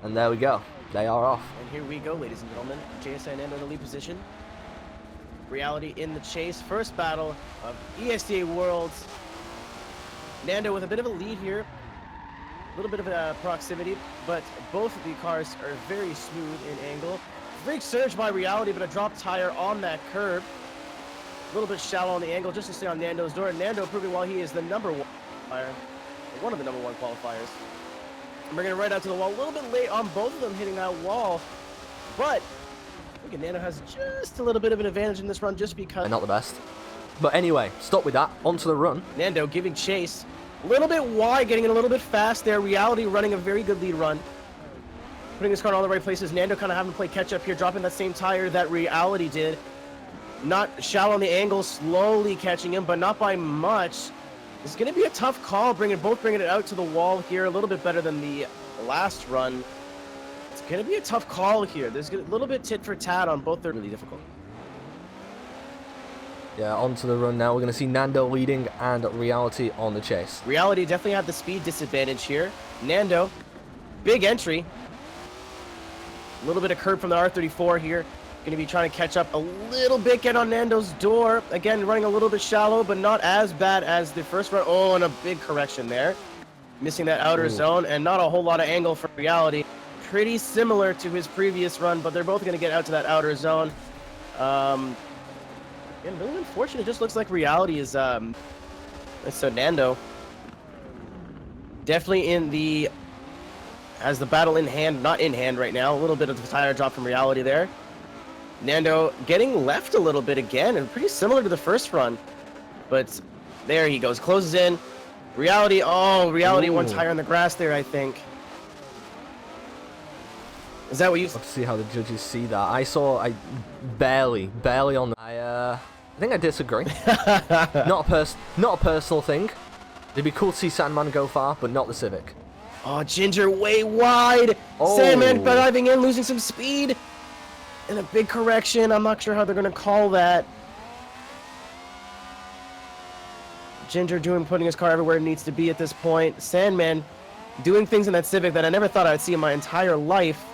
And there we go. They are off. And here we go, ladies and gentlemen. JSI Nando in the lead position. Reality in the chase. First battle of ESDA Worlds. Nando with a bit of a lead here. A little bit of proximity, but both of the cars are very smooth in angle. Big surge by Reality, but a drop tire on that curb. A little bit shallow on the angle just to stay on Nando's door. Nando proving while he is the #1 qualifier, one of the #1 qualifiers. And bringing it right out to the wall. A little bit late on both of them hitting that wall, but I think Nando has just a little bit of an advantage in this run just because. They're not the best. But anyway, stop with that. Onto the run. Nando giving chase. A little bit wide, getting it a little bit fast there. Reality running a very good lead run. Putting his car in all the right places. Nando kind of having to play catch up here, dropping that same tire that Reality did. Not shallow on the angle, slowly catching him, but not by much. It's going to be a tough call, both bringing it out to the wall here, a little bit better than the last run. It's going to be a tough call here. There's a little bit tit for tat on both. They're really difficult. Yeah, onto the run now. We're going to see Nando leading and Reality on the chase. Reality definitely had the speed disadvantage here. Nando, big entry. A little bit of curb from the R34 here. Going to be trying to catch up a little bit, get on Nando's door. Again, running a little bit shallow, but not as bad as the first run. Oh, and a big correction there. Missing that outer zone, and not a whole lot of angle for Reality. Pretty similar to his previous run, but they're both going to get out to that outer zone. And really unfortunate. It just looks like Reality is, so Nando definitely in the, has the battle in hand, not in hand right now. A little bit of the tire drop from Reality there. Nando getting left a little bit again, and pretty similar to the first run. But there he goes, closes in. Reality, oh, Reality one tire on the grass there, I think. Is that what you... Let's see how the judges see that. I barely on the... I think I disagree. not a personal thing. It'd be cool to see Sandman go far, but not the Civic. Oh, Ginger way wide. Oh. Sandman diving in, losing some speed. And a big correction. I'm not sure how they're going to call that. Ginger putting his car everywhere it needs to be at this point. Sandman doing things in that Civic that I never thought I'd see in my entire life.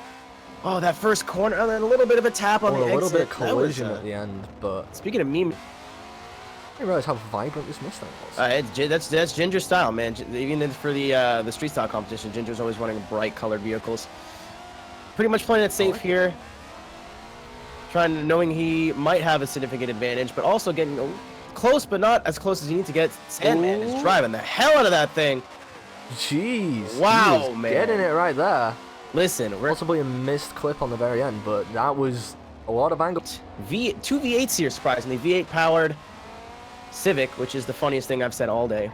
Oh, that first corner, and then a little bit of a tap on the exit. A little bit of collision at the end, but... Speaking of meme... I didn't realize how vibrant this Mustang was. That's Ginger style, man. Even for the street style competition, Ginger's always running bright colored vehicles. Pretty much playing it safe here. Knowing he might have a significant advantage, but also getting close, but not as close as you need to get. Sandman is driving the hell out of that thing. Jeez. Wow, man. Getting it right there. Listen, possibly a missed clip on the very end, but that was a lot of angle. Two V8s here, surprisingly. V8 powered Civic, which is the funniest thing I've said all day.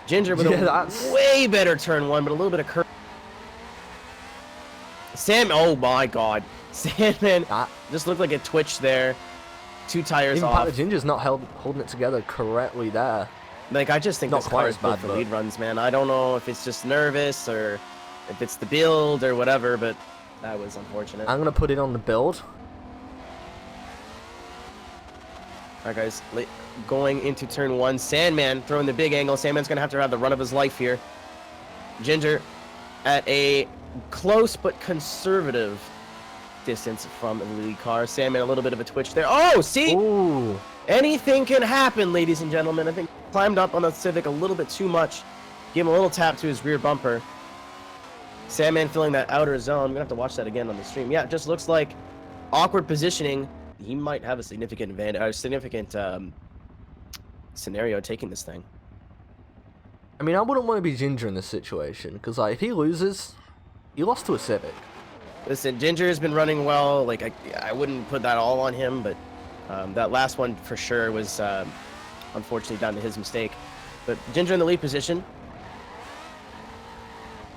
Ginger with a way better turn one, but a little bit of curve. Oh my God. Sandman just looked like a twitch there. Two tires Even off. Ginger's not holding it together correctly there. Like, I just think not this car is built for lead runs, man. I don't know if it's just nervous or if it's the build or whatever, but that was unfortunate. I'm going to put it on the build. All right, guys, going into turn one. Sandman throwing the big angle. Sandman's going to have the run of his life here. Ginger at a close but conservative distance from the lead car. Sandman a little bit of a twitch there. Oh, see? Ooh. Anything can happen, ladies and gentlemen. I think climbed up on the Civic a little bit too much. Gave him a little tap to his rear bumper. Sandman filling that outer zone. I'm going to have to watch that again on the stream. Yeah, it just looks like awkward positioning. He might have a significant advantage, or significant scenario taking this thing. I mean, I wouldn't want to be Ginger in this situation, because if he loses, he lost to a Civic. Listen, Ginger has been running well. Like, I wouldn't put that all on him, but that last one for sure was unfortunately down to his mistake. But Ginger in the lead position.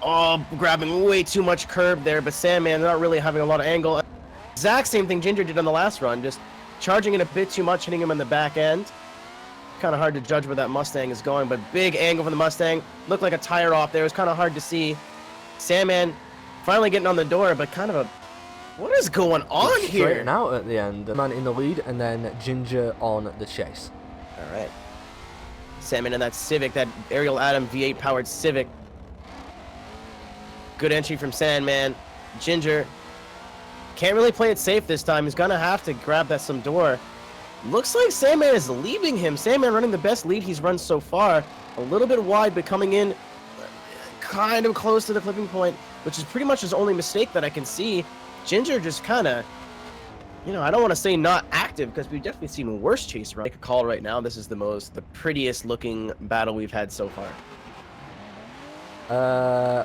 Oh, grabbing way too much curb there, but Sandman not really having a lot of angle. Exact same thing Ginger did on the last run, just charging it a bit too much, hitting him on the back end. Kind of hard to judge where that Mustang is going, but big angle from the Mustang. Looked like a tire off there. It was kind of hard to see. Sandman finally getting on the door, but kind of a... What is going on here? Straighten out at the end. The man in the lead, and then Ginger on the chase. All right. Sandman in that Civic, that Ariel Adam V8 powered Civic. Good entry from Sandman. Ginger can't really play it safe this time. He's gonna have to grab that some door. Looks like Sandman is leaving him. Sandman running the best lead he's run so far. A little bit wide, but coming in kind of close to the clipping point, which is pretty much his only mistake that I can see. Ginger just kind of, you know, I don't want to say not active because we've definitely seen worse chase runs. Make a call right now. This is the prettiest looking battle we've had so far.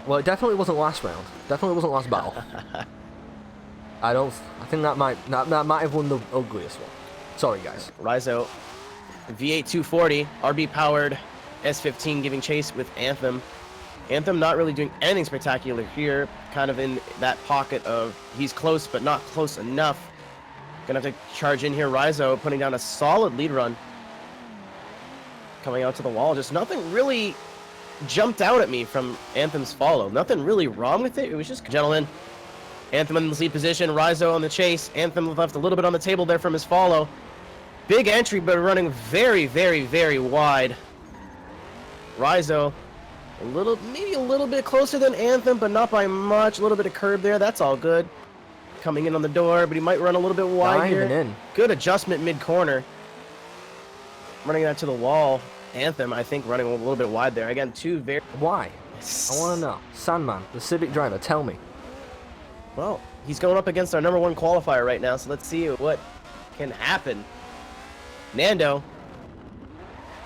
Well, it definitely wasn't last round. Definitely wasn't last battle. I think that might have won the ugliest one. Sorry, guys. Raizo, V8 240, RB powered, S15 giving chase with Anthem. Anthem not really doing anything spectacular here, kind of in that pocket of he's close but not close enough. Gonna have to charge in here. Raizo putting down a solid lead run. Coming out to the wall, just nothing really jumped out at me from Anthem's follow. Nothing really wrong with it. It was just, gentlemen, Anthem in the lead position, Raizo on the chase. Anthem left a little bit on the table there from his follow. Big entry, but running very, very, very wide. Raizo, maybe a little bit closer than Anthem, but not by much. A little bit of curb there. That's all good. Coming in on the door, but he might run a little bit wide here. In. Good adjustment mid-corner. Running that to the wall. Anthem, I think, running a little bit wide there. Again, two very... Why? I want to know. Sandman, the Civic driver, tell me. Well, he's going up against our #1 qualifier right now, so let's see what can happen. Nando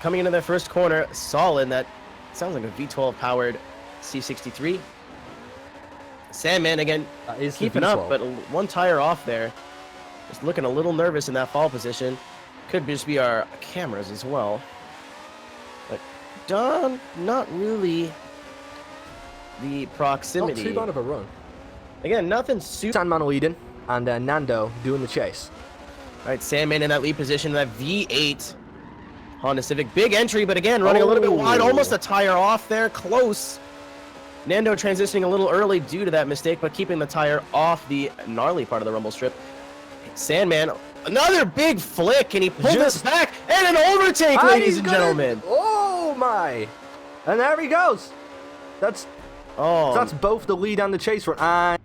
coming into their first corner, solid. That sounds like a V12 powered C63. Sandman again keeping up, but one tire off there. Just looking a little nervous in that fall position. Could just be our cameras as well. But Don, not really the proximity. Not too bad of a run. Again, nothing super. Sandman leading, and Nando doing the chase. All right, Sandman in that lead position, that V8 Honda Civic. Big entry, but again, running a little bit wide. Almost a tire off there, close. Nando transitioning a little early due to that mistake, but keeping the tire off the gnarly part of the rumble strip. Sandman, another big flick, and he pulled this back, and an overtake, ladies and gentlemen. Oh my! And there he goes. That's both the lead and the chase run. And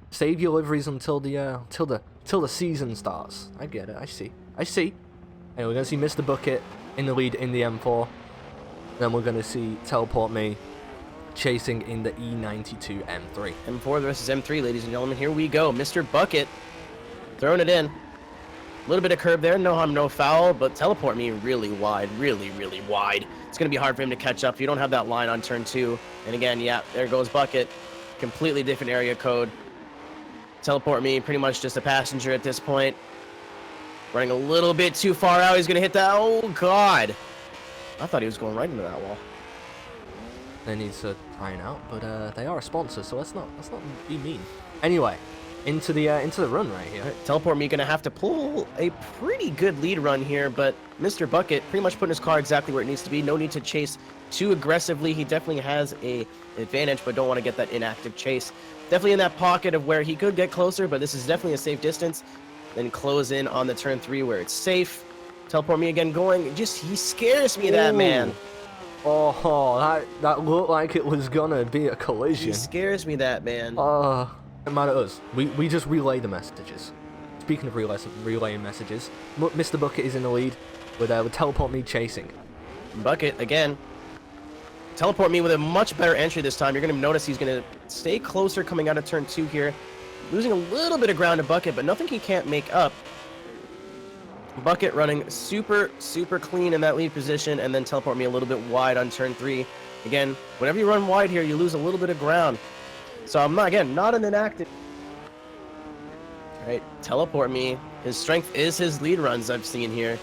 save your liveries until the season starts. I get it. I see. Anyway, we're gonna see Mr. Bucket in the lead in the M4. Then we're gonna see Teleport Me chasing in the E92 M3. M4 versus M3, ladies and gentlemen. Here we go. Mr. Bucket throwing it in. A little bit of curb there. No harm, no foul. But Teleport Me really wide. Really, really wide. It's going to be hard for him to catch up if you don't have that line on turn 2. And again, yeah, there goes Bucket. Completely different area code. Teleport Me pretty much just a passenger at this point. Running a little bit too far out. He's going to hit that. Oh, God. I thought he was going right into that wall. They need to iron out, but they are a sponsor, so let's not be mean. Anyway, into the run right here. Right, Teleport Me gonna have to pull a pretty good lead run here, but Mr. Bucket pretty much putting his car exactly where it needs to be. No need to chase too aggressively. He definitely has a advantage, but don't want to get that inactive chase. Definitely in that pocket of where he could get closer, but this is definitely a safe distance. Then close in on the turn 3 where it's safe. Teleport Me again going. Just he scares me, that man. Oh, that looked like it was gonna be a collision. He scares me, that man. Doesn't matter to us. We just relay the messages. Speaking of relaying messages, Mr. Bucket is in the lead with Teleport Me chasing. Bucket again. Teleport Me with a much better entry this time. You're gonna notice he's gonna stay closer coming out of turn 2 here, losing a little bit of ground to Bucket, but nothing he can't make up. Bucket running super, super clean in that lead position, and then Teleport Me a little bit wide on turn 3. Again, whenever you run wide here, you lose a little bit of ground. So I'm not an inactive. All right, Teleport Me. His strength is his lead runs I've seen here.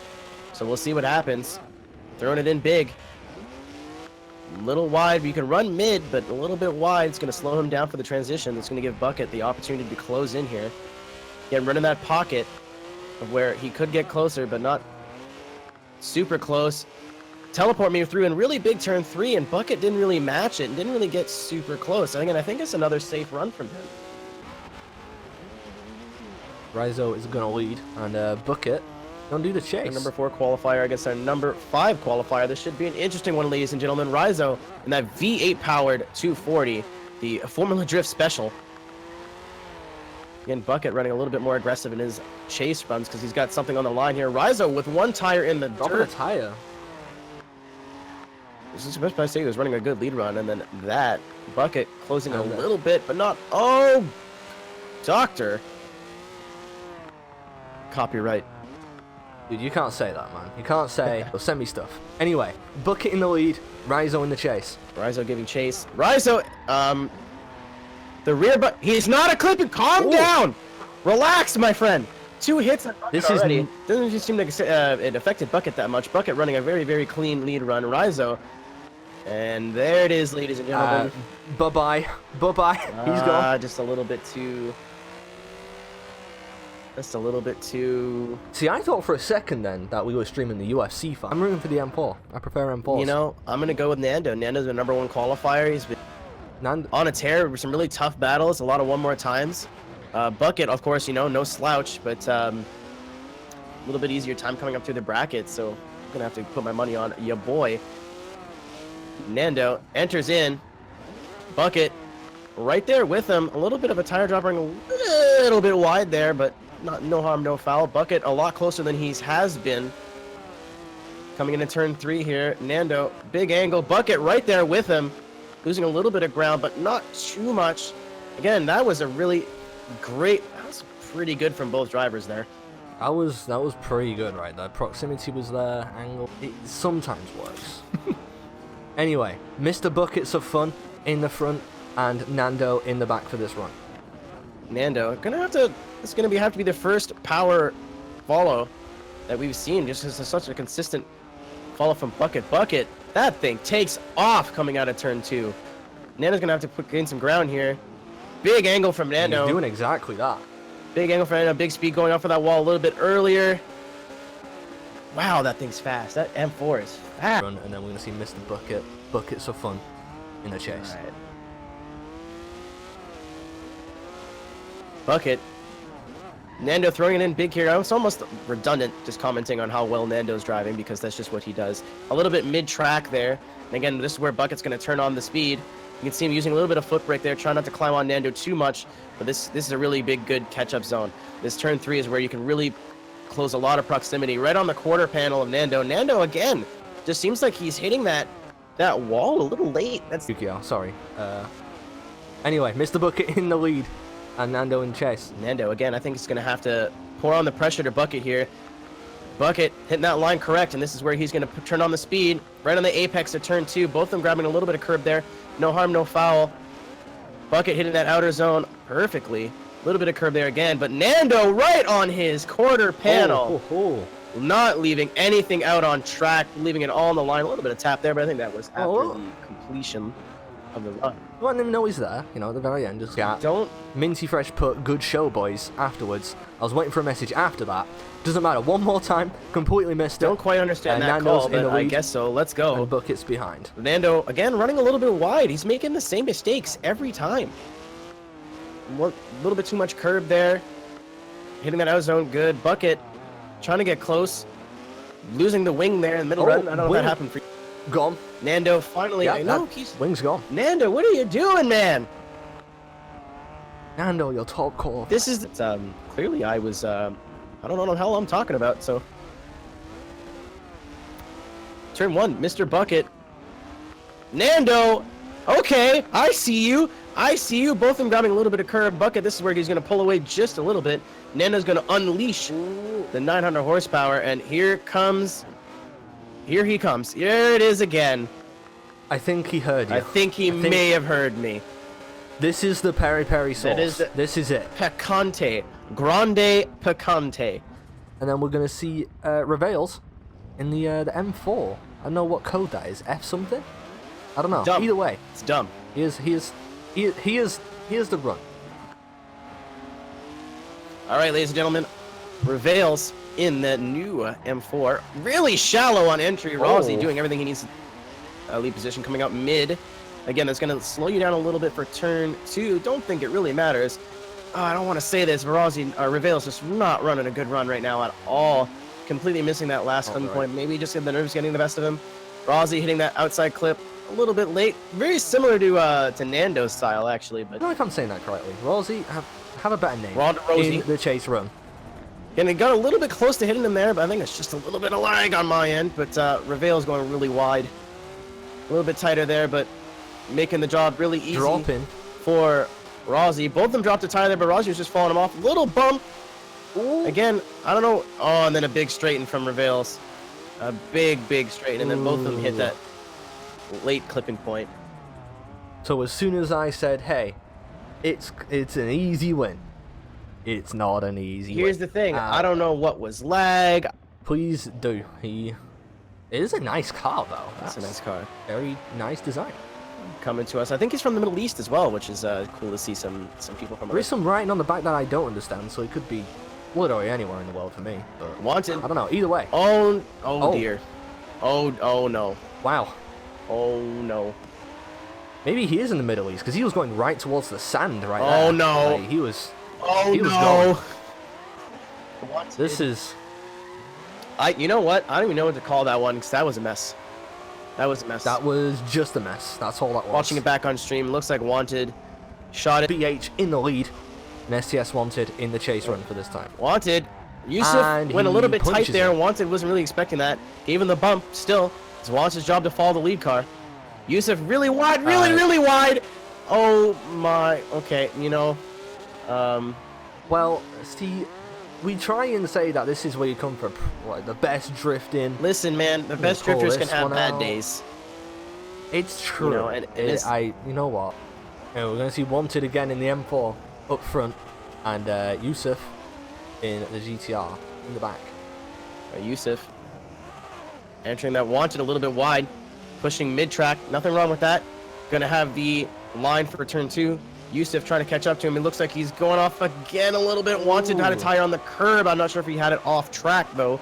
So we'll see what happens. Throwing it in big. A little wide. You can run mid, but a little bit wide. It's going to slow him down for the transition. It's going to give Bucket the opportunity to close in here. Again, running that pocket of where he could get closer, but not super close. Teleport Me through in really big turn 3, and Bucket didn't really match it and didn't really get super close. Again, I think it's another safe run from him. Raizo is going to lead, and Bucket don't do the chase. Our number 4 qualifier against our number 5 qualifier. This should be an interesting one, ladies and gentlemen. Raizo in that V8 powered 240, the Formula Drift Special. Again, Bucket running a little bit more aggressive in his chase runs because he's got something on the line here. Rizzo with one tire in the Dropping a dirt. tire. This is supposed to say he was running a good lead run, and then that Bucket closing a little bit, but not. Oh, Doctor. Copyright. Dude, you can't say that, man. You can't say, well, send me stuff. Anyway, Bucket in the lead, Raizo in the chase. Rizzo giving chase. Rizzo, the rear, but he's not a clipping. Calm down. Relax, my friend. 2 hits on Bucket This is already. Doesn't just seem like it affected Bucket that much. Bucket running a very, very clean lead run. Rizzo. And there it is, ladies and gentlemen. Bye-bye. Bye-bye. He's gone. Just a little bit too... Just a little bit too... See, I thought for a second then that we were streaming the UFC fight. I'm rooting for the M4. I prefer M4s. You know, I'm going to go with Nando. Nando's the #1 qualifier. He's been on a tear with some really tough battles, a lot of one more times. Bucket, of course, you know, no slouch, but a little bit easier time coming up through the bracket, so I'm going to have to put my money on ya boy. Nando enters in. Bucket right there with him. A little bit of a tire drop, running a little bit wide there, but no harm, no foul. Bucket a lot closer than he has been. Coming into turn 3 here. Nando, big angle. Bucket right there with him. Losing a little bit of ground, but not too much. Again, that was a really great... That was pretty good from both drivers there. That was pretty good right there. Proximity was there. Angle. It sometimes works. Anyway, Mr. Buckets of Fun in the front and Nando in the back for this run. Nando gonna have to... It's gonna have to be the first power follow that we've seen. Just as such a consistent follow from Bucket. Bucket, that thing takes off coming out of turn 2. Nando's gonna have to gain some ground here. Big angle from Nando. He's doing exactly that. Big angle from Nando. Big speed going off of that wall a little bit earlier. Wow, that thing's fast. That M4 is fast. And then we're gonna see Mr. Buckets of Fun in the chase. All right. Bucket. Nando throwing it in big here. It's almost redundant just commenting on how well Nando's driving because that's just what he does. A little bit mid-track there. And again, this is where Bucket's going to turn on the speed. You can see him using a little bit of foot brake there, trying not to climb on Nando too much. But this is a really big, good catch-up zone. This turn 3 is where you can really close a lot of proximity. Right on the quarter panel of Nando. Nando, again, just seems like he's hitting that wall a little late. That's Yukio, sorry. Anyway, Mr. Bucket in the lead. And Nando in chase. Nando, again, I think he's going to have to pour on the pressure to Bucket here. Bucket hitting that line correct, and this is where he's going to turn on the speed. Right on the apex of turn 2. Both of them grabbing a little bit of curb there. No harm, no foul. Bucket hitting that outer zone perfectly. A little bit of curb there again, but Nando right on his quarter panel. Not leaving anything out on track, leaving it all on the line. A little bit of tap there, but I think that was after the completion of the run. You want him to know he's there, you know, at the very end. Just don't. Minty Fresh put good show, boys, afterwards. I was waiting for a message after that. Doesn't matter. One more time, completely missed it. Don't quite understand that Nando's call, but I guess so. Let's go. And Bucket's behind. Nando, again, running a little bit wide. He's making the same mistakes every time. A little bit too much curb there. Hitting that out zone, good. Bucket trying to get close. Losing the wing there in the middle run. I don't know if that happened for you. Gone. Nando finally. Yeah, I know wing's gone. Nando, what are you doing, man? Nando, your top call. This is clearly I was I don't know what the hell I'm talking about. So turn 1, Mr. Bucket. Nando, okay, I see you. I see you. Both of them grabbing a little bit of curb. Bucket, this is where he's going to pull away just a little bit. Nando's going to unleash the 900 horsepower, and here he comes. Here it is again. I think he heard you. I think he may have heard me. This is the peri peri sauce. This is it. Picante. Grande picante. And then we're going to see Prevails in the M4. I don't know what code that is. F something? I don't know. Dumb. Either way. It's dumb. He is the run. All right, ladies and gentlemen. Prevails in the new M4. Really shallow on entry. Rosie doing everything he needs to lead position, coming out mid. Again, that's going to slow you down a little bit for turn 2. Don't think it really matters. I don't want to say this, but Rosie, Prevails just not running a good run right now at all. Completely missing that last clipping point. Maybe just the nerves getting the best of him. Rosie hitting that outside clip a little bit late. Very similar to Nando's style, actually. But I don't know if I'm saying that correctly. Rosie, have a better name We're on to Rosie. in the chase run. And it got a little bit close to hitting him there, but I think it's just a little bit of lag on my end. But Prevails going really wide. A little bit tighter there, but making the job really easy for Rosie. Both of them dropped a tire there, but Rosie was just falling him off. Little bump. Ooh. Again, I don't know. Oh, and then a big straighten from Prevails. A big straighten, and then both of them hit that late clipping point. So as soon as I said, hey, it's an easy win, it's not an easy win. Here's the thing. I don't know what was lag. Please do. It is a nice car, though. That's a nice car. Very nice design. Coming to us. I think he's from the Middle East as well, which is cool to see some people from. There is some writing on the back that I don't understand, so it could be literally anywhere in the world for me. But Wanted. I don't know. Either way. Oh dear. Oh no. Wow. Oh no. Maybe he is in the Middle East because he was going right towards the sand right there. Oh no. Like, he was. Oh he was no. Going. This is. You know what? I don't even know what to call that one because that was a mess. That was a mess. That was just a mess. That's all that was. Watching it back on stream, looks like Wanted shot it. BH in the lead, and STS Wanted in the chase run for this time. Wanted. Yousef went a little bit tight there. Wanted wasn't really expecting that. Gave him the bump still. It's Wanted's job to follow the lead car. Yousef really wide, really wide. Oh my. Okay, you know. Well, see, we try and say that this is where you come from, like the best drifting. Listen, man, the best drifters can have bad days. It's true. You know, and you know what? You know, we're gonna see Wanted again in the M4 up front, and Yousef in the GTR in the back. Yousef entering that Wanted a little bit wide, pushing mid-track. Nothing wrong with that. Gonna have the line for turn 2. Yousef trying to catch up to him. It looks like he's going off again a little bit. Wanted had a tire on the curb. I'm not sure if he had it off track though,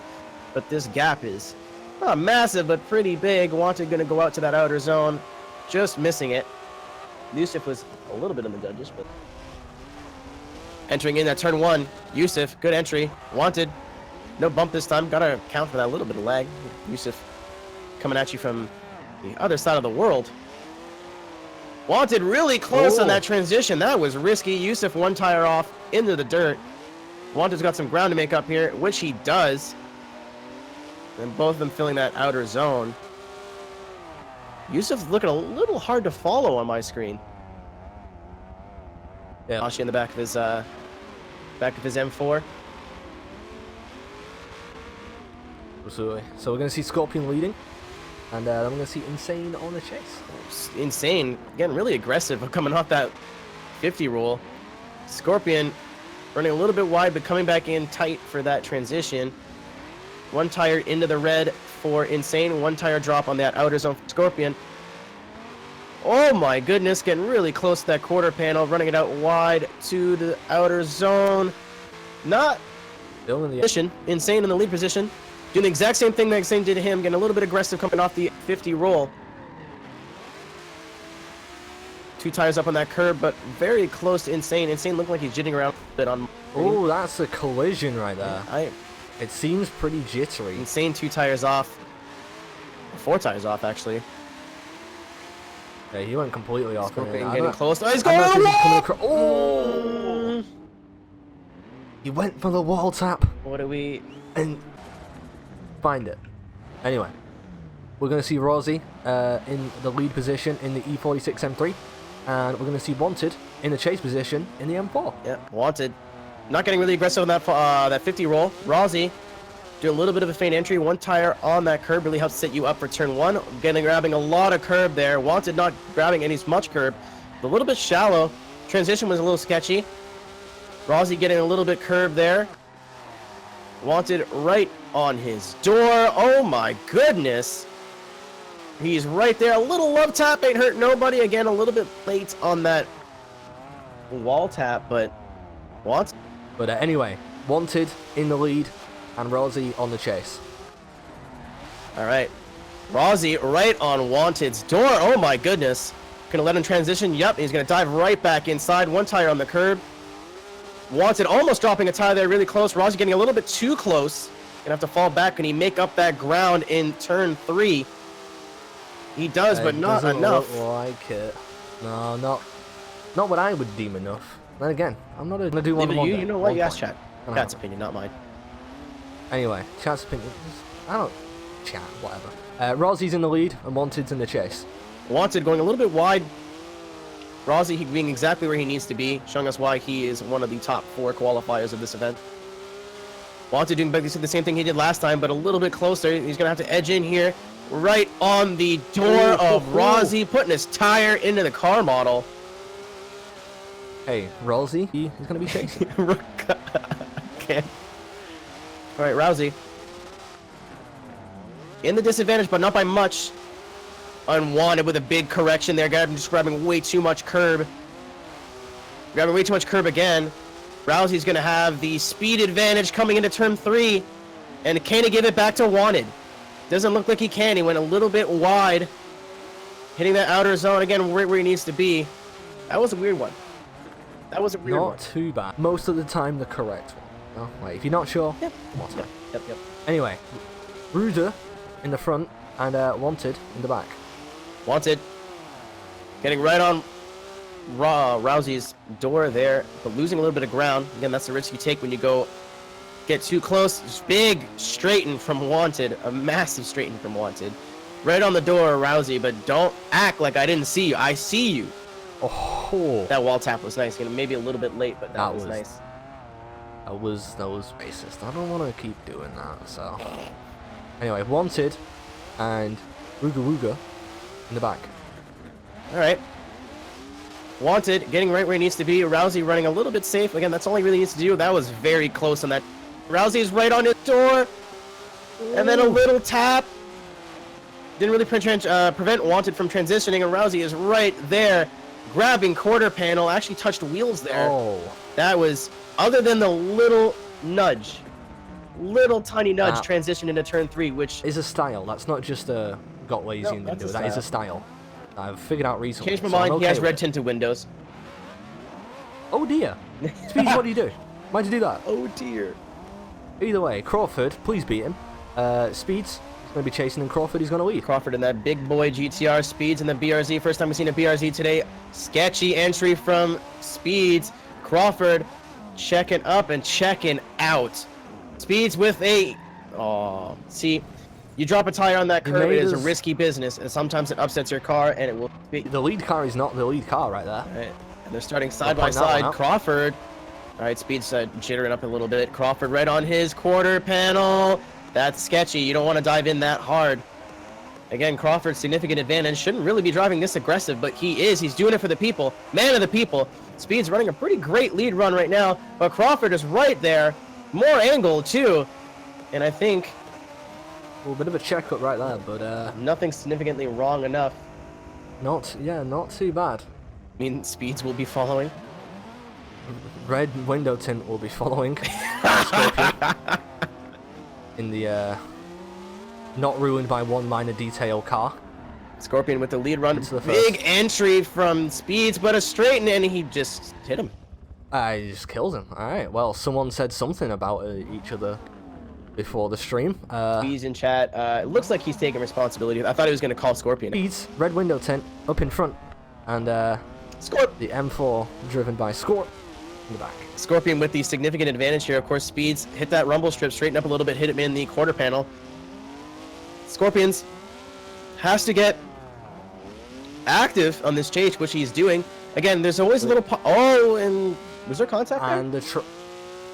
but this gap is not massive, but pretty big. Wanted gonna go out to that outer zone, just missing it. Yousef was a little bit on the judges, but entering in that turn 1. Yousef, good entry. Wanted, no bump this time. Gotta account for that little bit of lag. Yousef coming at you from the other side of the world. Wanted really close on that transition. That was risky. Yousef one tire off into the dirt. Wanted's got some ground to make up here, which he does. And both of them filling that outer zone. Yousef's looking a little hard to follow on my screen. Yeah, Ashi in the back of his M4. Absolutely. So we're gonna see Scorpion leading. And then I'm going to see Insane on the chase. Insane, again, really aggressive coming off that 50 rule. Scorpion running a little bit wide, but coming back in tight for that transition. One tire into the red for Insane. One tire drop on that outer zone for Scorpion. Oh my goodness, getting really close to that quarter panel, running it out wide to the outer zone. Not still in the position. Insane in the lead position. Doing the exact same thing that Insane did to him, getting a little bit aggressive coming off the 50 roll. 2 tires up on that curb, but very close to Insane. Insane looked like he's jitting around a bit on. Oh, that's a collision right there. It seems pretty jittery. Insane 2 tires off. 4 tires off, actually. Yeah, he went completely off. Getting close. Oh, he's going on the wall! Oh! He went for the wall tap. What do we... And find it. Anyway, we're going to see Rosie in the lead position in the E46 M3, and we're going to see Wanted in the chase position in the M4. Yeah, Wanted. Not getting really aggressive on that 50 roll. Rosie doing a little bit of a feint entry. 1 tire on that curb really helps set you up for turn 1. Grabbing a lot of curb there. Wanted not grabbing any much curb. A little bit shallow. Transition was a little sketchy. Rosie getting a little bit curb there. Wanted right on his door. Oh my goodness. He's right there. A little love tap ain't hurt nobody. Again, a little bit late on that wall tap, but Wanted. But anyway, Wanted in the lead and Rosie on the chase. All right. Rosie right on Wanted's door. Oh my goodness. Gonna let him transition. Yep, he's gonna dive right back inside. 1 tire on the curb. Wanted almost dropping a tire there really close. Rosie getting a little bit too close. Gonna have to fall back. Can he make up that ground in turn 3? He does, but not enough. Look like it. No, not what I would deem enough. Then again, I'm not gonna do one of them. You know what? You asked chat. chat. Chat's opinion, not mine. Anyway, chat's opinion. I don't chat, whatever. Rosie's in the lead and Wanted's in the chase. Wanted going a little bit wide. Rosie being exactly where he needs to be, showing us why he is one of the top 4 qualifiers of this event. Wanted doing basically the same thing he did last time, but a little bit closer. He's going to have to edge in here, right on the door of Rosie, putting his tire into the car model. Hey, Rosie, he's going to be chasing. Okay. All right, Rousey. In the disadvantage, but not by much. Unwanted with a big correction there. Just grabbing way too much curb. Grabbing way too much curb again. Rousey's going to have the speed advantage coming into turn 3. And can he give it back to Wanted? Doesn't look like he can. He went a little bit wide. Hitting that outer zone again, right where he needs to be. That was a weird one. That was a weird one. Not too bad. Most of the time, the correct one. No, wait, if you're not sure, Yep. Yep. Anyway, Ruder in the front and Wanted in the back. Wanted. Getting right on Rousey's door there, but losing a little bit of ground. Again, that's the risk you take when you get too close. Just big straighten from Wanted. A massive straighten from Wanted. Right on the door, Rousey, but don't act like I didn't see you. I see you. Oh. That wall tap was nice. Maybe a little bit late, but that was nice. That was racist. I don't want to keep doing that, so... Anyway, Wanted and Wooga in the back. Alright. Wanted, getting right where he needs to be. Rousey running a little bit safe. Again, that's all he really needs to do. That was very close on that. Rousey's right on his door. And then a little tap. Didn't really prevent Wanted from transitioning, and Rousey is right there, grabbing quarter panel. Actually touched wheels there. Oh. That was, other than the little nudge, little tiny nudge transition into turn 3, which is a style. That's not just a got lazy and didn't do it. That is a style. I've figured out recently. Changed my mind. He has red tinted windows. Oh dear. Speeds, what do you do? Why'd you do that? Oh dear. Either way, Crawford, please beat him. Speeds, he's going to be chasing, and Crawford, he's going to lead. Crawford in that big boy GTR. Speeds in the BRZ. First time we've seen a BRZ today. Sketchy entry from Speeds. Crawford checking up and checking out. Speeds with a... Oh, see, you drop a tire on that curb, it is a risky business, and sometimes it upsets your car, and it will be... The lead car is not the lead car right there. Right. And they're starting side by side. Crawford. All right, Speed's jittering up a little bit. Crawford right on his quarter panel. That's sketchy. You don't want to dive in that hard. Again, Crawford's significant advantage. Shouldn't really be driving this aggressive, but he is. He's doing it for the people. Man of the people. Speed's running a pretty great lead run right now, but Crawford is right there. More angle, too. And I think... Well, a bit of a checkup right there, but... Nothing significantly wrong enough. Not too bad. I mean, Speeds will be following. Red window tint will be following. In the, not ruined by one minor detail car. Scorpion with the lead run. Big entry from Speeds, but a straighten, and he just hit him. He just kills him. Alright, well, someone said something about each other before the stream. Speeds in chat. It looks like he's taking responsibility. I thought he was going to call Scorpion. Speeds, red window tint, up in front. And the M4 driven by Scorp in the back. Scorpion with the significant advantage here. Of course, Speeds hit that rumble strip, straighten up a little bit, hit him in the quarter panel. Scorpions has to get active on this chase, which he's doing. Again, there's always a little... and was there contact there? And the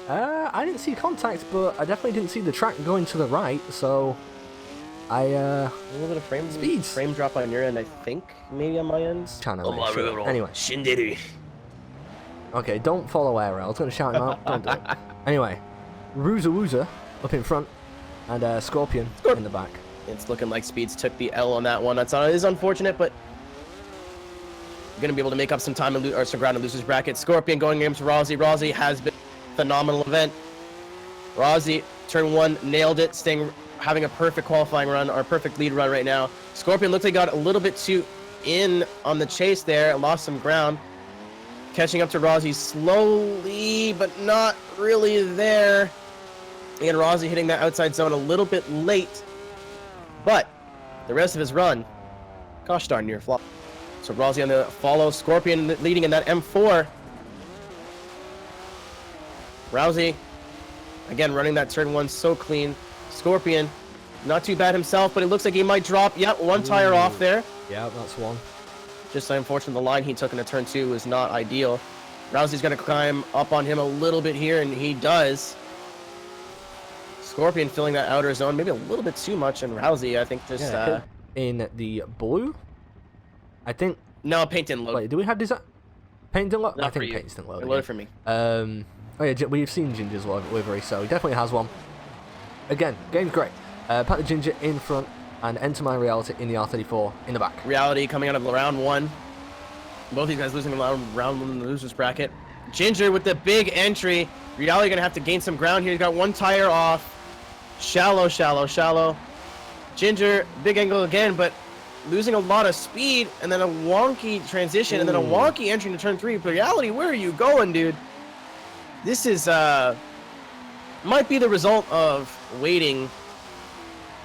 I didn't see contact, but I definitely didn't see the track going to the right, so... a little bit of frame drop on your end, I think. Maybe on my end. Anyway. Okay, don't follow Aero. I was going to shout him out. Don't do it. Anyway, Wooza up in front, and Scorpion in the back. It's looking like Speeds took the L on that one. It is unfortunate, but going to be able to make up some time or some ground in losers bracket. Scorpion going into Rosie. Rosie has been a phenomenal event. Rosie, turn 1, nailed it, having a perfect qualifying run, or perfect lead run right now. Scorpion looks like he got a little bit too in on the chase there, lost some ground. Catching up to Rosie slowly, but not really there. And Rosie hitting that outside zone a little bit late. But the rest of his run, gosh darn near flop. So Rosie on the follow, Scorpion leading in that M4. Rosie, again, running that turn 1 so clean. Scorpion, not too bad himself, but it looks like he might drop. Yep, 1 tire off there. Yeah, that's one. Just unfortunate, the line he took into turn 2 was not ideal. Rousey's going to climb up on him a little bit here, and he does. Scorpion filling that outer zone, maybe a little bit too much, and Rousey, I think, just... in the blue? I think... No, paint didn't load. Wait, do we have design? Paint didn't load? Not I think for you. paint didn't load. It loaded for me. Oh yeah, we've seen Ginger's livery, so he definitely has one. Again, game's great. Pat the Ginger in front, and Enter My Reality in the R34 in the back. Reality coming out of round 1. Both these guys losing round 1 in the losers bracket. Ginger with the big entry. Reality gonna have to gain some ground here. He's got 1 tire off. Shallow, shallow, shallow. Ginger, big angle again, but losing a lot of speed, and then a wonky transition, and then a wonky entry into turn 3. But Reality, where are you going, dude? This is, might be the result of waiting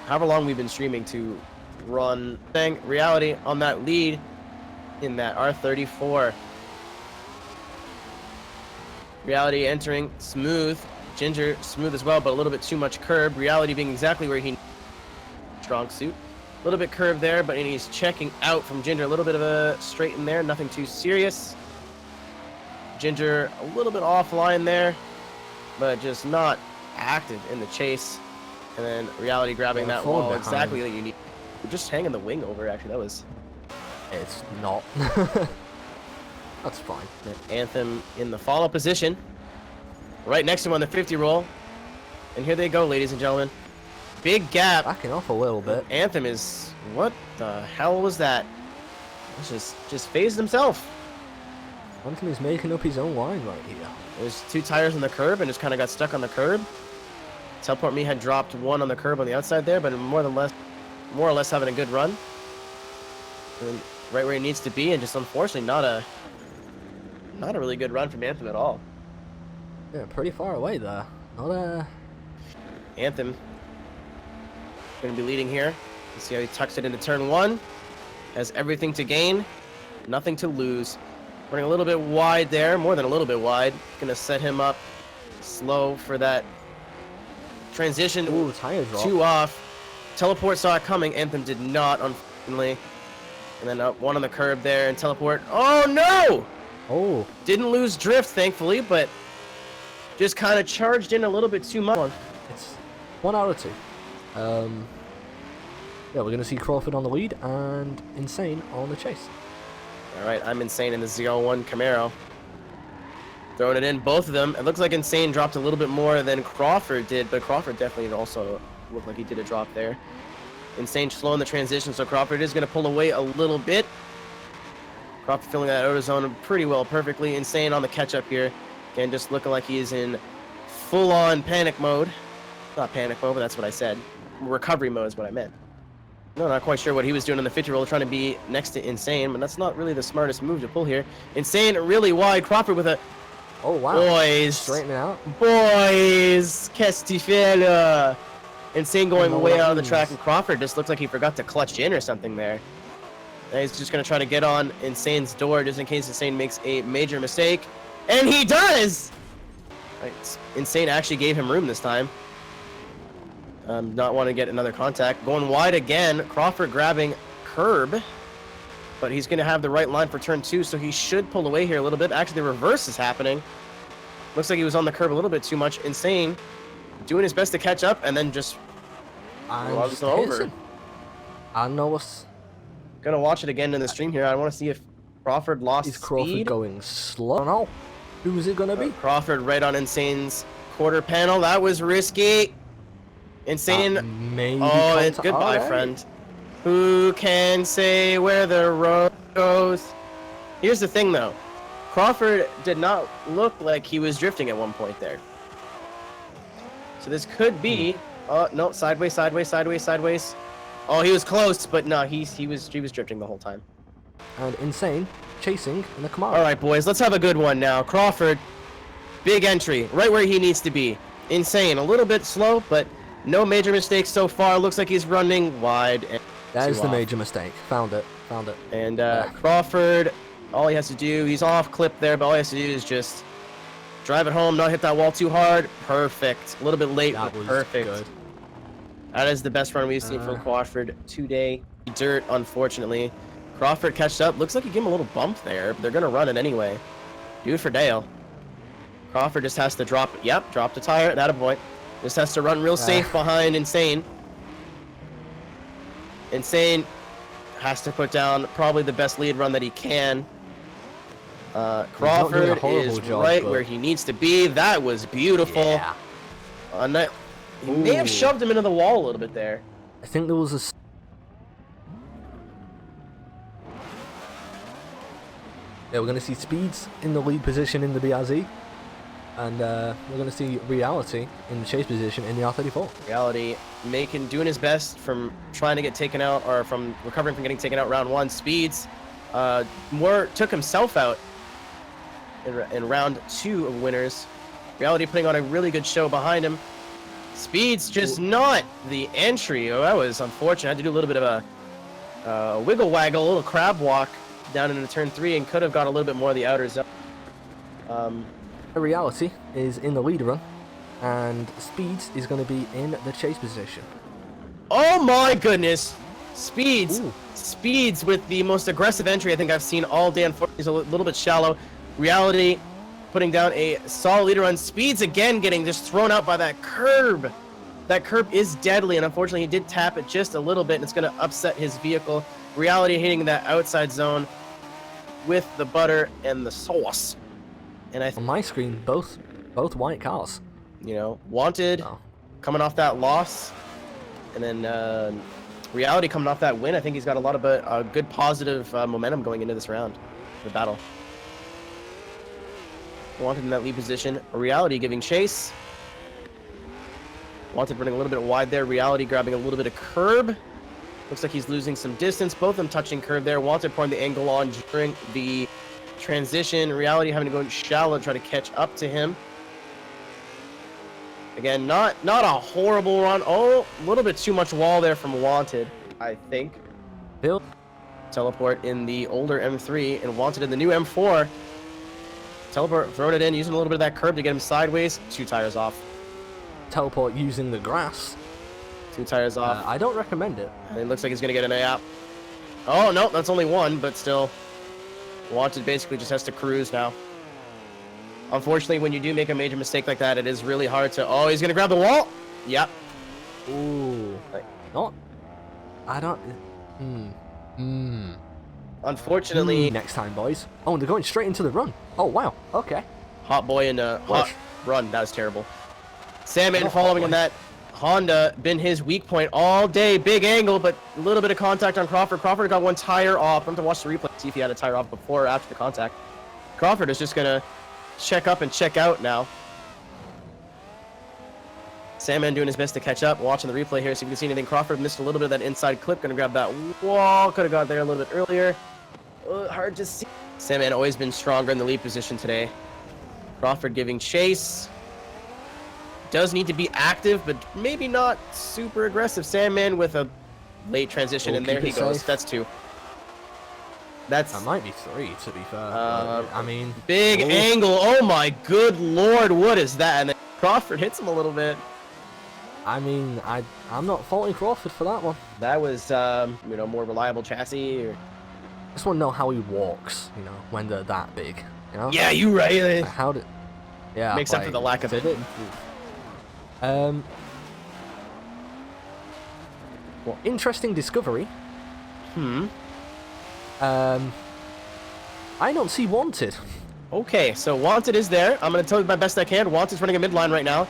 however long we've been streaming to run thing. Reality on that lead in that R34. Reality entering smooth. Ginger smooth as well, but a little bit too much curb. Reality being exactly where he strong suit. A little bit curved there, but he's checking out from Ginger. A little bit of a straight in there, nothing too serious. Ginger a little bit offline there, but just not active in the chase. And then Reality grabbing that wall exactly that you need. Just hanging the wing over, actually. That was... It's not. That's fine. Anthem in the follow position. Right next to him on the 50 roll. And here they go, ladies and gentlemen. Big gap. Backing off a little bit. Anthem is... What the hell was that? He's just phased himself. Anthem is making up his own line right here. There's 2 tires on the curb and just kind of got stuck on the curb. Teleport Me had dropped 1 on the curb on the outside there, but more or less having a good run. And right where he needs to be, and just unfortunately not a really good run from Anthem at all. Yeah, pretty far away there. Not a... Anthem going to be leading here. Let's see how he tucks it into turn 1. Has everything to gain, nothing to lose. Running a little bit wide there, more than a little bit wide. Going to set him up slow for that transition. Ooh, tire drop. 2 off. Teleport saw it coming. Anthem did not, unfortunately. And then up 1 on the curb there, and Teleport. Oh no! Oh. Didn't lose drift, thankfully, but just kind of charged in a little bit too much. It's 1 out of 2. Yeah, we're going to see Crawford on the lead and Insane on the chase. All right, I'm Insane in the Z01 Camaro. Throwing it in, both of them. It looks like Insane dropped a little bit more than Crawford did, but Crawford definitely also looked like he did a drop there. Insane slowing the transition, so Crawford is going to pull away a little bit. Crawford filling that outer zone pretty well, perfectly. Insane on the catch-up here. Again, just looking like he is in full-on panic mode. Not panic mode, but that's what I said. Recovery mode is what I meant. No, not quite sure what he was doing on the 50 roll, trying to be next to Insane, but that's not really the smartest move to pull here. Insane really wide. Crawford with a... Oh, wow. Boys. Straightening out. Boys. Castifela. Insane going way out of the track, and Crawford just looks like he forgot to clutch in or something there. And he's just going to try to get on Insane's door just in case Insane makes a major mistake. And he does! Right. Insane actually gave him room this time. Not want to get another contact. Going wide again. Crawford grabbing curb. But he's going to have the right line for turn 2, so he should pull away here a little bit. Actually, the reverse is happening. Looks like he was on the curb a little bit too much. Insane doing his best to catch up, and then just logs it over. I know what's... Gonna watch it again in the stream here. I want to see if Crawford lost Is Crawford speed. going slow? No. Who is it going to be? Crawford right on Insane's quarter panel. That was risky. Insane. Oh, it's goodbye, friend. Who can say where the road goes? Here's the thing, though. Crawford did not look like he was drifting at one point there. So this could be... Oh, no, sideways, sideways, sideways, sideways. Oh, he was close, but no, he was drifting the whole time. And Insane chasing in the Camaro. All right, boys, let's have a good one now. Crawford, big entry, right where he needs to be. Insane, a little bit slow, but no major mistakes so far. Looks like he's running wide. And that is the major mistake. Found it. Found it. And Crawford, all he has to do, he's off clip there, but all he has to do is just Drive it home, not hit that wall too hard. Perfect. A little bit late, That but was perfect. good. That is the best run we've seen from Crawford today. Dirt, unfortunately. Crawford catched up. Looks like he gave him a little bump there, but they're going to run it anyway. Do it for Dale. Crawford just has to drop it. Yep, drop the tire. That a boy. Just has to run real safe behind Insane. Insane has to put down probably the best lead run that he can. Crawford is right where he needs to be. That was beautiful. Yeah. He may have shoved him into the wall a little bit there. I think there was a... Yeah, we're going to see Speeds in the lead position in the BRZ. And we're going to see Reality in the chase position in the R34. Reality doing his best from trying to get taken out, or from recovering from getting taken out round 1. Speeds took himself out in round 2 of winners. Reality putting on a really good show behind him. Speeds just not the entry. Oh, that was unfortunate. I had to do a little bit of a wiggle waggle, a little crab walk down into turn 3, and could have got a little bit more of the outer zone. Reality is in the lead run, and Speeds is going to be in the chase position. Oh my goodness! Speeds with the most aggressive entry I think I've seen all day. Unfortunately, he's a little bit shallow. Reality putting down a solid leader run. Speeds again getting just thrown out by that curb. That curb is deadly, and unfortunately he did tap it just a little bit, and it's going to upset his vehicle. Reality hitting that outside zone with the butter and the sauce. And on my screen, both white cars. You know, Wanted coming off that loss, and then Reality coming off that win. I think he's got a lot of good positive momentum going into this round, the battle. Wanted in that lead position. Reality giving chase. Wanted running a little bit wide there. Reality grabbing a little bit of curb. Looks like he's losing some distance. Both of them touching curb there. Wanted pouring the angle on during the transition. Reality having to go shallow to try to catch up to him. Again, not a horrible run. Oh, a little bit too much wall there from Wanted, I think. Bill. Teleport in the older M3 and Wanted in the new M4. Teleport, throwing it in, using a little bit of that curb to get him sideways. 2 tires off. Teleport using the grass. 2 tires off. I don't recommend it. And it looks like he's going to get an A-up. Oh, no, that's only 1, but still. Wanted basically just has to cruise now. Unfortunately, when you do make a major mistake like that, it is really hard to... Oh, he's going to grab the wall. Yep. Ooh. I don't... Unfortunately... Next time, boys. Oh, and they're going straight into the run. Oh, wow. Okay. Hot boy in a hot run. That was terrible. Sandman following in that Honda. Been his weak point all day. Big angle, but a little bit of contact on Crawford. Crawford got 1 tire off. I'm going to watch the replay, see if he had a tire off before or after the contact. Crawford is just going to check up and check out now. Sandman doing his best to catch up. Watching the replay here, see if you can see anything. Crawford missed a little bit of that inside clip. Going to grab that wall. Could have got there a little bit earlier. Hard to see. Sandman always been stronger in the lead position today. Crawford giving chase. Does need to be active, but maybe not super aggressive. Sandman with a late transition, and there he goes. That's 2. That might be 3, to be fair. I mean... Big angle. Oh, my good lord. What is that? And then Crawford hits him a little bit. I mean, I'm not faulting Crawford for that one. That was, more reliable chassis. Or... I just want to know how he walks, when they're that big. Yeah, you right. Like, how did... Yeah. Makes up for the lack of it. Well, interesting discovery. I don't see Wanted. Okay, so Wanted is there. I'm going to tell you my best I can. Wanted's running a midline right now.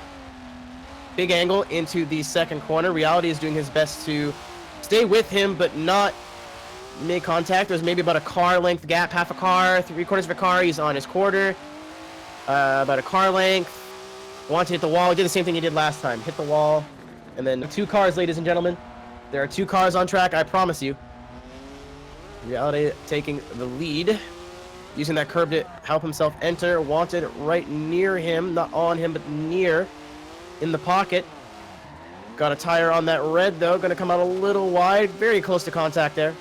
Big angle into the second corner. Reality is doing his best to stay with him, but not make contact. There's maybe about a car length gap, half a car, 3/4 of a car. He's on his quarter. About a car length. Wanted to hit the wall. He did the same thing he did last time. Hit the wall. And then 2 cars, ladies and gentlemen. There are 2 cars on track, I promise you. Reality taking the lead. Using that curb to help himself enter. Wanted right near him. Not on him, but near. In the pocket. Got a tire on that red, though. Going to come out a little wide. Very close to contact there.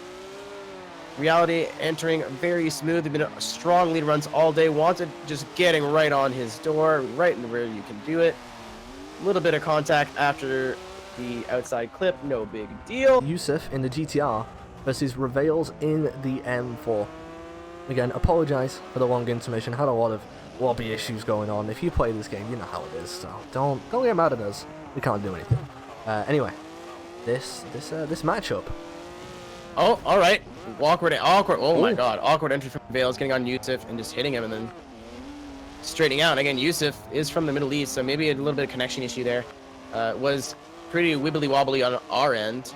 Reality entering very smooth. They've been strong lead runs all day. Wanted just getting right on his door, right in the rear. You can do it. A little bit of contact after the outside clip. No big deal. Yousef in the GTR versus Prevails in the M4. Again, apologise for the long intermission. Had a lot of lobby issues going on. If you play this game, you know how it is. So don't get mad at us. We can't do anything. Anyway, this matchup. Oh, all right. Awkward. Oh my God. Awkward entry from Prevails, getting on Yousef and just hitting him and then straightening out. Again, Yousef is from the Middle East, so maybe a little bit of connection issue there. Was pretty wibbly wobbly on our end.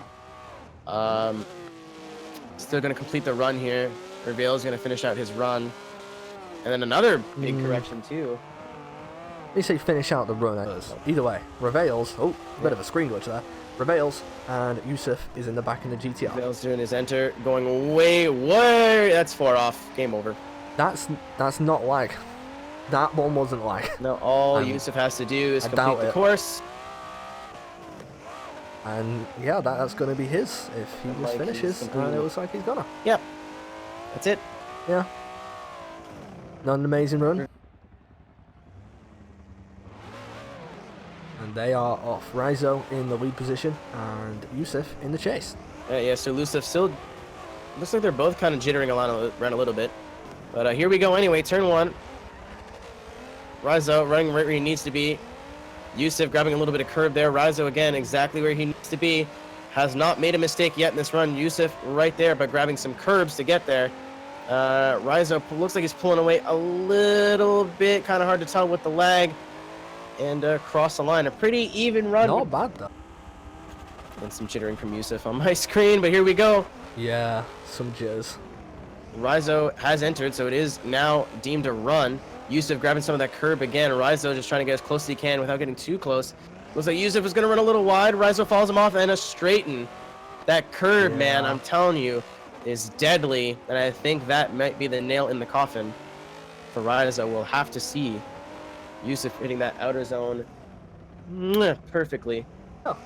Still going to complete the run here. Prevails going to finish out his run. And then another big correction too. You say finish out the run. Either way, Prevails. Oh, a bit of a screen glitch there. Prevails and Yousef is in the back in the GTR. Prevails doing his enter, going way. That's 4 off. Game over. That's not lag. That one wasn't lag. No, all Yousef has to do is complete the course. And yeah, that's going to be his if he just finishes. And it looks like he's gonna. Yep. That's it. Yeah. Not an amazing run. And they are off. Raizo in the lead position and Yousef in the chase. Yeah, so Yousef still looks like they're both kind of jittering around a little bit. But here we go anyway, turn 1. Raizo running right where he needs to be. Yousef grabbing a little bit of curb there. Raizo again exactly where he needs to be. Has not made a mistake yet in this run. Yousef right there, but grabbing some curbs to get there. Raizo looks like he's pulling away a little bit. Kind of hard to tell with the lag. And cross the line. A pretty even run. Not bad though. And some jittering from Yousef on my screen, but here we go. Yeah, some jizz. Raizo has entered, so it is now deemed a run. Yousef grabbing some of that curb again. Raizo just trying to get as close as he can without getting too close. Looks like Yousef is going to run a little wide. Raizo follows him off and a straighten. That curb, man, I'm telling you, is deadly. And I think that might be the nail in the coffin for Raizo. We'll have to see Yousef hitting that outer zone perfectly. Oh.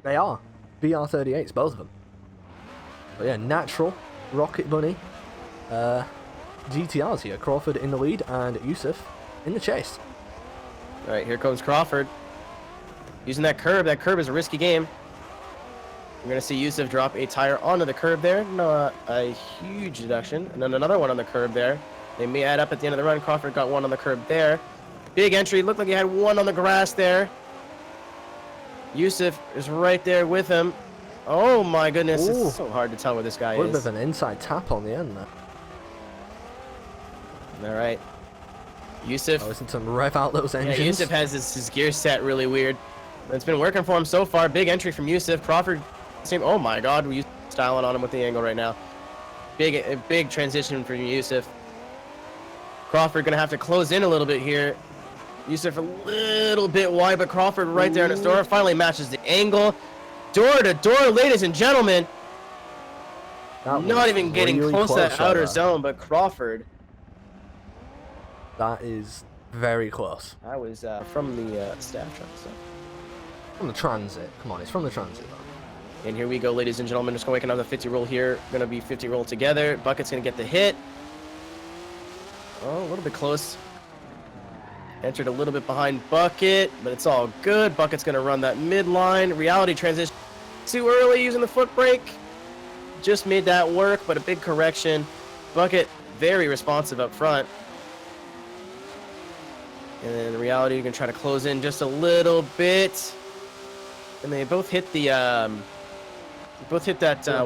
They are. BR38s, both of them. But yeah, natural, Rocket Bunny, GTRs here. Crawford in the lead and Yousef in the chase. All right, here comes Crawford. Using that curb. That curb is a risky game. We're going to see Yousef drop a tire onto the curb there. Not a huge deduction. And then another one on the curb there. They may add up at the end of the run. Crawford got one on the curb there. Big entry. Looked like he had one on the grass there. Yousef is right there with him. Oh my goodness. Ooh. It's so hard to tell where this guy is. A little bit of an inside tap on the end there. All right. Yousef. Listen to him rev out those engines. Yeah, Yousef has his gear set really weird. It's been working for him so far. Big entry from Yousef. Crawford. Oh my God. We're styling on him with the angle right now. Big transition for Yousef. Crawford going to have to close in a little bit here. Yousef a little bit wide, but Crawford right there in his door. Finally matches the angle. Door to door, ladies and gentlemen. Not even getting really close to that outer zone, but Crawford. That is very close. I was from the staff truck. So. From the transit. Come on, it's from the transit though. And here we go, ladies and gentlemen. Just going to make another 50 roll here. Going to be 50 roll together. Bucket's going to get the hit. Oh, a little bit close. Entered a little bit behind Bucket, but it's all good. Bucket's going to run that midline. Reality transition too early using the foot brake. Just made that work, but a big correction. Bucket very responsive up front. And then Reality, you're going to try to close in just a little bit. And they both hit the that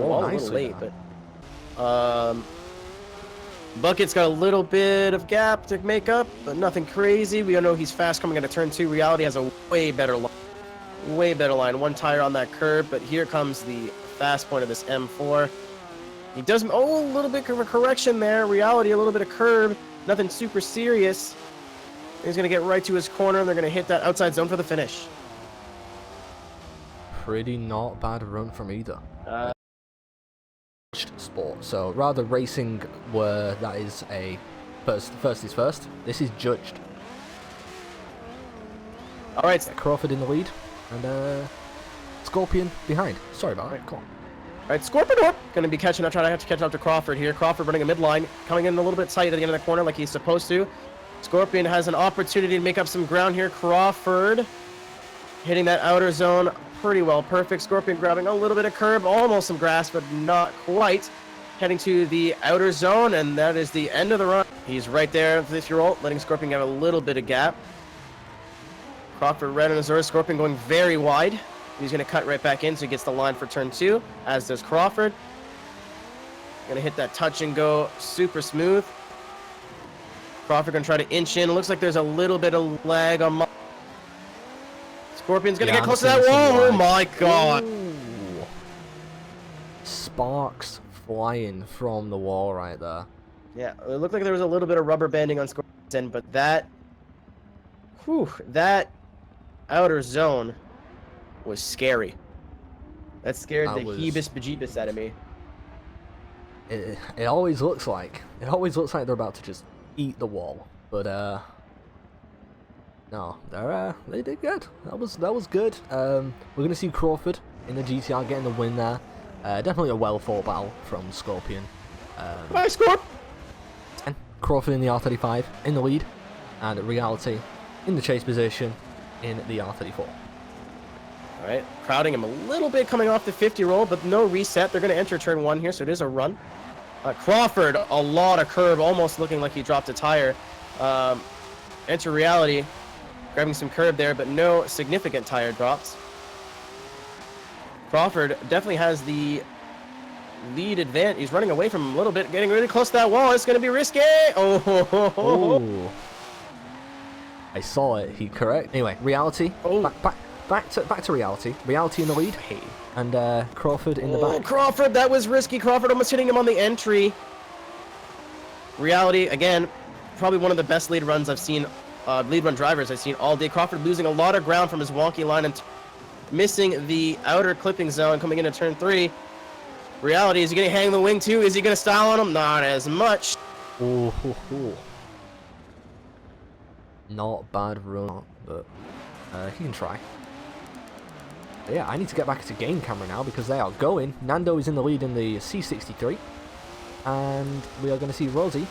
wall a little late, but Bucket's got a little bit of gap to make up, but nothing crazy. We all know he's fast coming into turn 2. Reality has a way better line. One tire on that curb, but here comes the fast point of this M4. He does, a little bit of a correction there. Reality, a little bit of curb. Nothing super serious. He's going to get right to his corner, and they're going to hit that outside zone for the finish. Pretty not bad run from either. Sport, so rather racing where that is a first is first, this is judged. All right, Crawford in the lead and Scorpion behind. Sorry about that. Come on. All right, Scorpion going to be catching up, trying to catch up to Crawford here. Crawford running a midline, coming in a little bit tight at the end of the corner like he's supposed to. Scorpion has an opportunity to make up some ground here. Crawford hitting that outer zone pretty well. Perfect. Scorpion grabbing a little bit of curb, almost some grass, but not quite. Heading to the outer zone, and that is the end of the run. He's right there for this roll, letting Scorpion have a little bit of gap. Crawford red on his earth. Scorpion going very wide. He's going to cut right back in, so he gets the line for turn 2, as does Crawford. Going to hit that touch and go super smooth. Crawford going to try to inch in. It looks like there's a little bit of lag on Scorpion's going to get close to that wall. Oh my god. Ooh. Sparks flying from the wall right there. Yeah, it looked like there was a little bit of rubber banding on Scorpion's end, but that... Whew, that outer zone was scary. That scared the heebus bejeebus out of me. It always looks like they're about to just eat the wall, but no, they did good. That was good. We're gonna see Crawford in the GTR getting the win there. Definitely a well fought battle from Scorpion. Bye, Scorp. And Crawford in the R35 in the lead, and Reality in the chase position in the R34. All right, crowding him a little bit coming off the 50 roll, but no reset. They're going to enter turn 1 here, so it is a run. Crawford, a lot of curb, almost looking like he dropped a tire. Enter Reality, grabbing some curb there, but no significant tire drops. Crawford definitely has the lead advantage. He's running away from him a little bit, getting really close to that wall. It's going to be risky. Oh, I saw it. He correct. Anyway, Reality. Oh. Back to Reality. Reality in the lead. Hey. And Crawford in the back. Crawford, that was risky. Crawford almost hitting him on the entry. Reality, again, probably one of the best lead runs I've seen, lead run drivers I've seen all day. Crawford losing a lot of ground from his wonky line and missing the outer clipping zone coming into turn 3. Reality, is he going to hang the wing too? Is he going to style on him? Not as much. Oh, not bad run, but he can try. But yeah, I need to get back to game camera now because they are going. Nando is in the lead in the C63, and we are going to see Rosie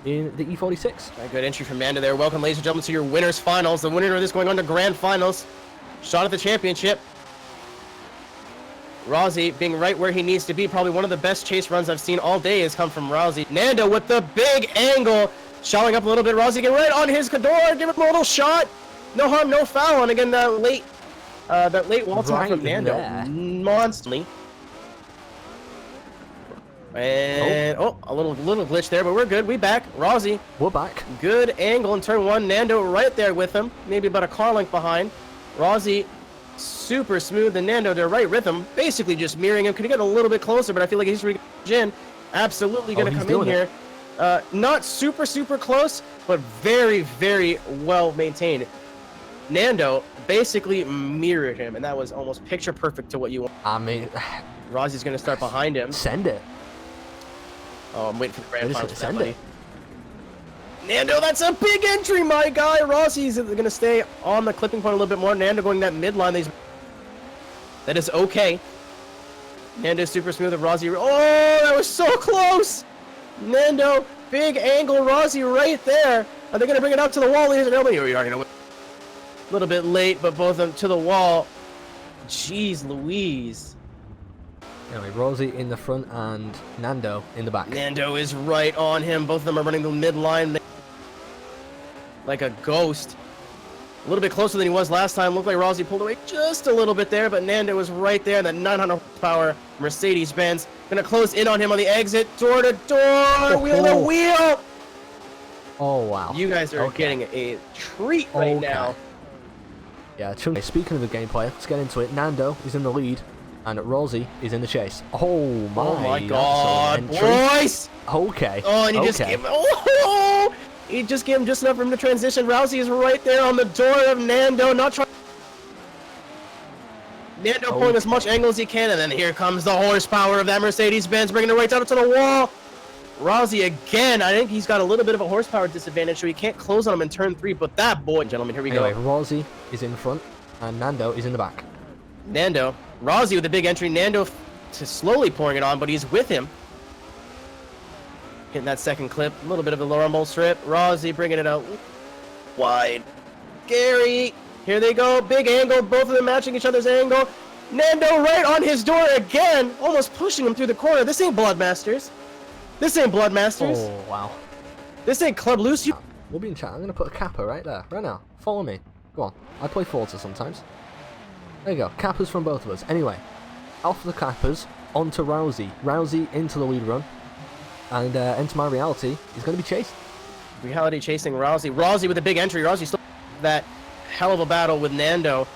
in the E46. A good entry from Nando there. Welcome, ladies and gentlemen, to your winners finals. The winner of this going on to grand finals. Shot at the championship. Rosie being right where he needs to be. Probably one of the best chase runs I've seen all day has come from Rosie. Nando with the big angle. Showing up a little bit. Rosie getting right on his Cador. Give him a little shot. No harm, no foul. And again, that late wall top from Nando. Monsterly. And, a little glitch there, but we're good. We back. Rosie. We're back. Good angle in turn 1. Nando right there with him. Maybe about a car length behind. Rosie super smooth, and Nando there right with him. Basically just mirroring him. Could he get a little bit closer, but I feel like he's in. Absolutely going to come in here. Not super close, but very, very well maintained. Nando basically mirrored him, and that was almost picture perfect to what you want. I mean, Rosie's going to start behind him. Send it. Oh, I'm waiting for the grand finals. Send it. Nando, that's a big entry, my guy. Rossie's going to stay on the clipping point a little bit more. Nando going that midline. That is okay. Nando super smooth with Rosie. Oh, that was so close. Nando, big angle. Rosie right there. Are they going to bring it up to the wall, ladies and gentlemen? Here we are. A little bit late, but both of them to the wall. Jeez Louise. Anyway, Rosie in the front and Nando in the back. Nando is right on him. Both of them are running the midline like a ghost. A little bit closer than he was last time. Looked like Rosie pulled away just a little bit there, but Nando was right there. That 900 horsepower Mercedes-Benz. Gonna close in on him on the exit. Door to door. Wheel to wheel. Oh, wow. You guys are getting a treat right now. Yeah, speaking of the gameplay, let's get into it. Nando is in the lead, and Rosie is in the chase. Oh my god, boys! Okay. Oh, and he just gave him. Oh, he just gave him just enough room to transition. Rosie is right there on the door of Nando, not trying. Nando pulling as much angle as he can, and then here comes the horsepower of that Mercedes-Benz, bringing it right down to the wall. Rosie again. I think he's got a little bit of a horsepower disadvantage, so he can't close on him in turn 3. But that boy, gentlemen, here we go. Rosie is in front, and Nando is in the back. Rosie with a big entry. Nando slowly pouring it on, but he's with him. Hitting that second clip, a little bit of a rumble strip. Rosie bringing it out wide. Gary, here they go, big angle, both of them matching each other's angle. Nando right on his door again, almost pushing him through the corner. This ain't Bloodmasters. This ain't Bloodmasters. Oh, wow. This ain't Club Loose. We'll be in chat. I'm going to put a kappa right there, right now. Follow me. Go on. I play Forza sometimes. There you go. Kappas from both of us. Anyway, off the kappas, onto Rosie. Rosie into the lead run. And into my reality, he's going to be chased. Reality chasing Rosie. Rosie with a big entry. Rosie still that hell of a battle with Nando.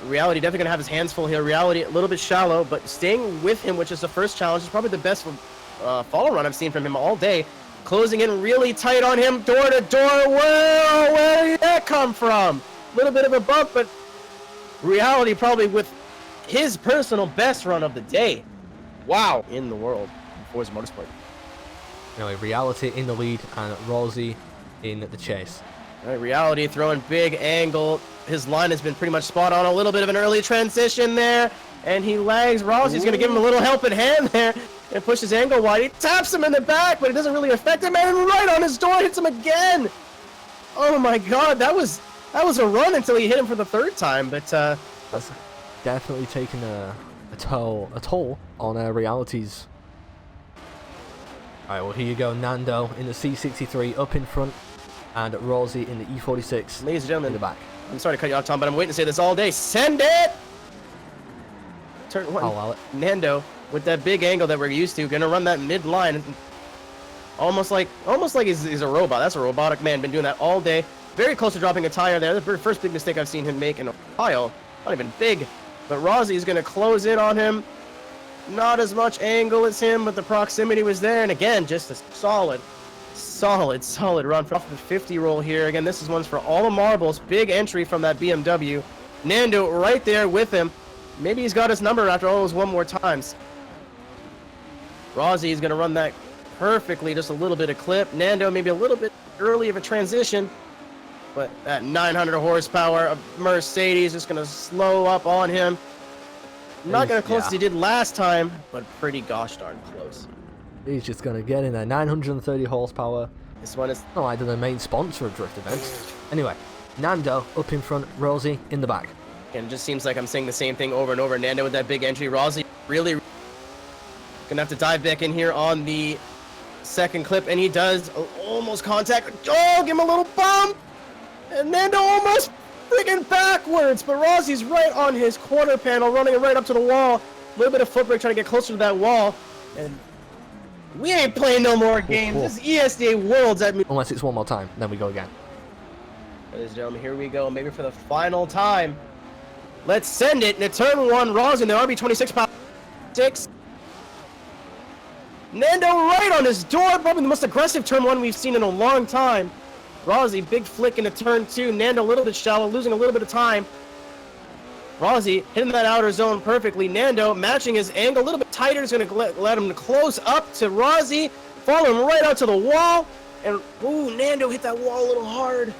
Reality definitely going to have his hands full here. Reality a little bit shallow, but staying with him, which is the first challenge, is probably the best follow run I've seen from him all day. Closing in really tight on him, door to door. Whoa, where did that come from? A little bit of a bump, but Reality probably with his personal best run of the day. Wow. In the world, Forza Motorsport. Anyway, Reality in the lead and Rosie in the chase. All right, Reality throwing big angle. His line has been pretty much spot on. A little bit of an early transition there, and he lags. Rosie's going to give him a little helping hand there and push his angle wide. He taps him in the back, but it doesn't really affect him, and right on his door hits him again. Oh my God, that was a run until he hit him for the third time. But that's definitely taken a toll on Reality's. All right, well, here you go. Nando in the C63 up in front, and Rosie in the E46 ladies and gentlemen, in the back. I'm sorry to cut you off, Tom, but I'm waiting to say this all day. Send it! Turn one. I'll allow it. Nando with that big angle that we're used to, gonna run that mid line, almost like he's a robot. That's a robotic man. Been doing that all day. Very close to dropping a tire there. The first big mistake I've seen him make in a while. Not even big, but Rosie is gonna close in on him. Not as much angle as him, but the proximity was there, and again, just a solid run off the 50 roll here. Again, this is one's for all the marbles. Big entry from that BMW. Nando right there with him. Maybe he's got his number after all those one more times. Rosie is going to run that perfectly, just a little bit of clip. Nando maybe a little bit early of a transition, but that 900 horsepower of Mercedes is going to slow up on him. Not going to close as he did last time, but pretty gosh darn close. He's just going to get in there. 930 horsepower. This one is not like they're the main sponsor of drift events. Anyway, Nando up in front, Rosie in the back. And it just seems like I'm saying the same thing over and over. Nando with that big entry. Rosie really gonna have to dive back in here on the second clip, and he does almost contact. Oh, give him a little bump, and Nando almost freaking backwards. But Rosie's right on his quarter panel, running it right up to the wall. A little bit of foot brake trying to get closer to that wall, and we ain't playing no more games. This is ESDA Worlds. Unless it's one more time, then we go again. Ladies and gentlemen, here we go. Maybe for the final time. Let's send it. And turn one, Rosie in the RB26 power 6. Nando right on his door. Probably the most aggressive turn one we've seen in a long time. Rosie, big flick into turn two. Nando a little bit shallow, losing a little bit of time. Rosie hitting that outer zone perfectly. Nando matching his angle a little bit tighter. Is going to let him close up to Rosie. Follow him right out to the wall. And, ooh, Nando hit that wall a little hard.